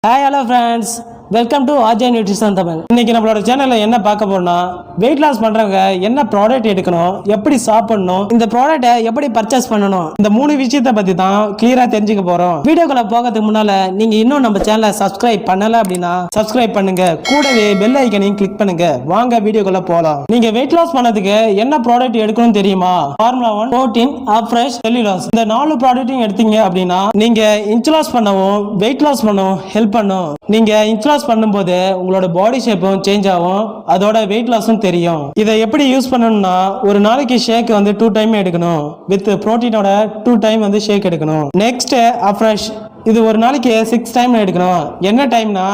Hi hello friends, welcome to RJ nutrition Tamil. இன்னைக்கு நம்மளோட சேனல்ல என்ன பார்க்க போறோம்னா, வெயிட் லாஸ் பண்றவங்க என்ன ப்ராடக்ட் எடுக்கணும், எப்படி சாப்பிடணும், இந்த ப்ராடக்ட்டை எப்படி பர்ச்சேஸ் பண்ணணும், இந்த 3 விஷயத்தை பத்தி தான் கிளியரா தெரிஞ்சுக்க போறோம். வீடியோக்குள்ள போகிறதுக்கு முன்னால நீங்க இன்னும் நம்ம சேனலை சப்ஸ்கிரைப் பண்ணல அப்படின்னா சப்ஸ்கிரைப் பண்ணுங்க, கூடவே பெல் ஐக்கனையும் கிளிக் பண்ணுங்க. வாங்க வீடியோக்குள்ள போலாம். நீங்க வெயிட் லாஸ் பண்ணதுக்கு என்ன ப்ராடக்ட் எடுக்கணும் தெரியுமா? Formula 1, protein, afresh, cellulose. இந்த 4 ப்ராடக்ட்டையும் எடுத்தீங்க அப்படின்னா நீங்க இன்ச் லாஸ் பண்ணவும் வெயிட் லாஸ் பண்ணவும் ஹெல்ப் பண்ணும். நீங்க இன்ச் லாஸ் பண்ணும்போது உங்களோட பாடி ஷேப்பும் சேஞ்ச் ஆகும், அதோட வெயிட் லாஸும் தெரியும். இதை எப்படி யூஸ் பண்ணணும்னா, ஒரு நாளைக்கு ஷேக் 2 டைம் எடுக்கணும். வித் புரோட்டீனோட 2 டைம் ஷேக் எடுக்கணும். நெக்ஸ்ட் அப்ரெஷ், இது ஒரு நாளைக்கு 6 டைம் எடுக்கணும். என்ன டைம்னா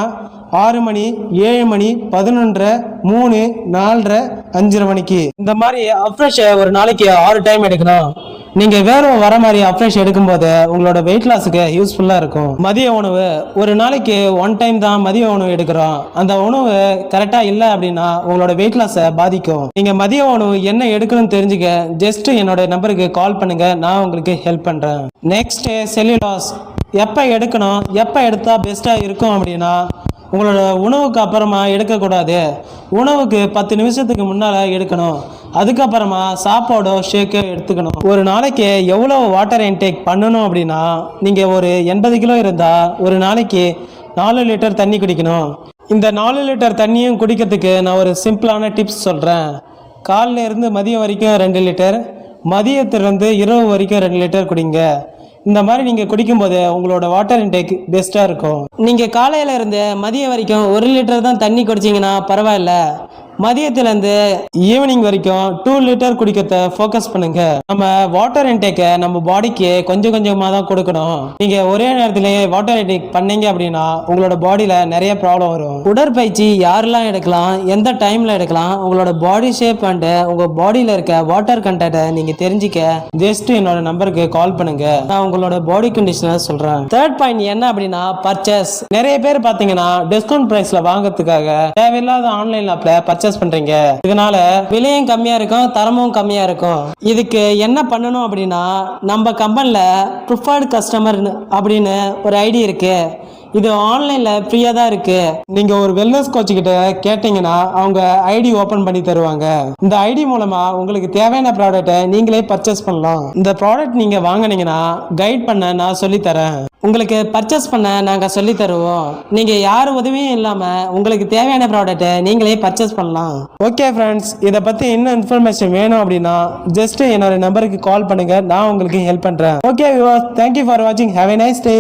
6 மணி, 7 மணி, 11:30, 3, 4:30, 5:30 மணிக்கு. இந்த மாதிரி அப்ரெஷ் ஒரு நாளைக்கு 6 டைம் எடுக்கணும். நீங்க வேற வர மாதிரி அப்ரெஷ் எடுக்கும்போது உங்களோட வெயிட் லாஸுக்கு யூஸ்ஃபுல்லா இருக்கும். மதிய உணவு ஒரு நாளைக்கு 1 டைம் தான் மதிய உணவு எடுக்கிறோம். அந்த உணவு கரெக்டா இல்லை அப்படின்னா உங்களோட வெயிட் லாஸை பாதிக்கும். நீங்க மதிய உணவு என்ன எடுக்கணும்னு தெரிஞ்சுக்க ஜஸ்ட் என்னோட நம்பருக்கு கால் பண்ணுங்க, நான் உங்களுக்கு ஹெல்ப் பண்றேன். நெக்ஸ்ட் செல்லுலாஸ், எப்போ எடுக்கணும், எப்போ எடுத்தா பெஸ்டா இருக்கும் அப்படின்னா, உங்களோட உணவுக்கு அப்புறமா எடுக்கக்கூடாது. உணவுக்கு 10 நிமிஷத்துக்கு முன்னால் எடுக்கணும். அதுக்கப்புறமா சாப்பாடோ ஷேக்கோ எடுத்துக்கணும். ஒரு நாளைக்கு எவ்வளோ வாட்டர் இன்டேக் பண்ணணும் அப்படின்னா, நீங்கள் ஒரு 80 கிலோ இருந்தால் ஒரு நாளைக்கு 4 லிட்டர் தண்ணி குடிக்கணும். இந்த 4 லிட்டர் தண்ணியும் குடிக்கிறதுக்கு நான் ஒரு சிம்பிளான டிப்ஸ் சொல்கிறேன். காலையில இருந்து மதியம் வரைக்கும் 2 லிட்டர், மதியத்திலிருந்து இரவு வரைக்கும் 2 லிட்டர் குடிங்க. இந்த மாதிரி நீங்கள் குடிக்கும்போது உங்களோட வாட்டர் இன்டேக் பெஸ்ட்டாக இருக்கும். நீங்கள் காலையில் இருந்து மதியம் வரைக்கும் 1 லிட்டர் தான் தண்ணி குடிச்சிங்கன்னா பரவாயில்ல. மதியத்துலேருந்து ஈவினிங் வரைக்கும் 2 லிட்டர் குடிக்கிறத ஃபோக்கஸ் பண்ணுங்க. நம்ம வாட்டர் இன்டேக்கை நம்ம பாடிக்கு கொஞ்சம் கொஞ்சமாக தான் கொடுக்கணும். நீங்கள் ஒரே நேரத்திலேயே வாட்டர் இன்டேக் பண்ணீங்க அப்படின்னா உங்களோட பாடியில் நிறைய ப்ராப்ளம் வரும். உடற்பயிற்சி யாரெல்லாம் எடுக்கலாம், எந்த டைமில் எடுக்கலாம், உங்களோட பாடி ஷேப் அண்டு உங்கள் பாடியில் இருக்க வாட்டர் கண்டென்ட்டை நீங்கள் தெரிஞ்சிக்க ஜஸ்ட் என்னோட நம்பருக்கு கால் பண்ணுங்க, நான் உங்களோட பாடி கண்டிஷனை சொல்கிறேன். தேர்ட் பாயிண்ட் என்ன அப்படின்னா பர்ச்சேஸ். நிறைய பேர் பார்த்தீங்கன்னா டிஸ்கவுண்ட் ப்ரைஸில் வாங்கிறதுக்காக தேவையில்லாத ஆன்லைன் ஆப்ல பர்ச்சேஸ் பண்றீங்க. இதனால விலையும் கம்மியா இருக்கும், தரமும் கம்மியா இருக்கும். இதுக்கு என்ன பண்ணணும் அப்படின்னா, நம்ம கம்பெனில ப்ரிஃபர்ட் கஸ்டமர் அப்படின்னு ஒரு ஐடி இருக்கு. இது ஆன்லைன்ல ஃப்ரீயா தான் இருக்கு. நீங்க ஒரு வெல்னஸ் கோச் கிட்ட கேட்டீங்கன்னா அவங்க ஐடி ஓபன் பண்ணி தருவாங்க. இந்த ஐடி மூலமா உங்களுக்கு தேவையான ப்ராடக்ட்டை நீங்களே பர்ச்சேஸ் பண்ணலாம். இந்த ப்ராடக்ட் நீங்க வாங்கினீங்கன்னா கைட் பண்ண நான் சொல்லி தரேன். உங்களுக்கு பர்ச்சேஸ் பண்ண நாங்கள் சொல்லி தருவோம். நீங்கள் யார் உதவியும் இல்லாமல் உங்களுக்கு தேவையான ப்ராடக்ட்டை நீங்களே பர்ச்சேஸ் பண்ணலாம். ஓகே ஃப்ரெண்ட்ஸ், இதை பற்றி இன்னும் இன்ஃபர்மேஷன் வேணும் அப்படின்னா ஜஸ்ட் என்னோட நம்பருக்கு கால் பண்ணுங்கள், நான் உங்களுக்கு ஹெல்ப் பண்ணுறேன். ஓகே வியூவர்ஸ், தேங்க்யூ ஃபார் வாட்சிங். Have a nice day.